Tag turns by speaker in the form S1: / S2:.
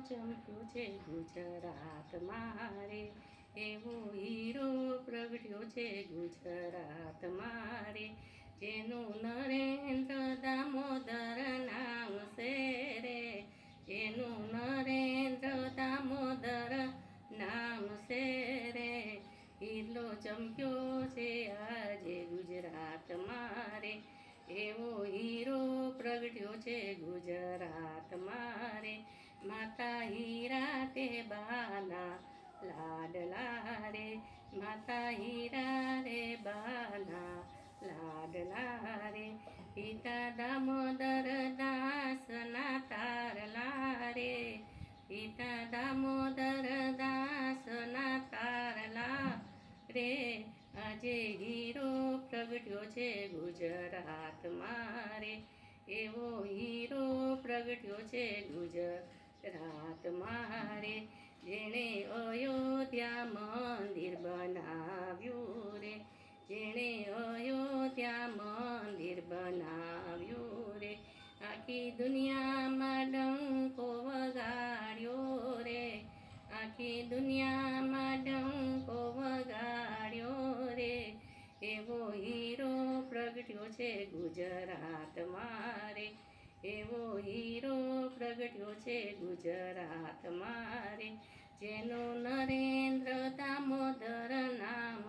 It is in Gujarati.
S1: ચમક્યો છે ગુજરાત મારે, એવો હીરો પ્રગટ્યો છે ગુજરાત મારે, જેનું નરેન્દ્ર દામોદર નામ છે રે, જેનું નરેન્દ્ર દામોદર નામ છે રે, હીરો ચમક્યો છે આજે ગુજરાત મારે, એવો હીરો પ્રગટ્યો છે ગુજરાત મારે, માતા હીરા તે બાના લાડલા રે, માતા હીરા રે બાના લાડલા રે, પિતા દામોદર દાસના તારલા રે, પિતા દામોદર દાસના તારલા રે, આજે હીરો પ્રગટ્યો છે ગુજરાત મારે, એવો હીરો પ્રગટ્યો છે ગુજરાત મારે, જેણે અયોધ્યા મંદિર બનાવ્યું રે, જેણે અયોધ્યા મંદિર બનાવ્યું રે, આખી દુનિયામાં ડંકો વગાડ્યો રે, આખી દુનિયામાં ડંકો વગાડ્યો રે, એવો હીરો પ્રગટ્યો છે ગુજરાત મારે, એવો હીરો પ્રગટ્યો છે ગુજરાત મારે, જેનું નરેન્દ્ર દામોદર નામ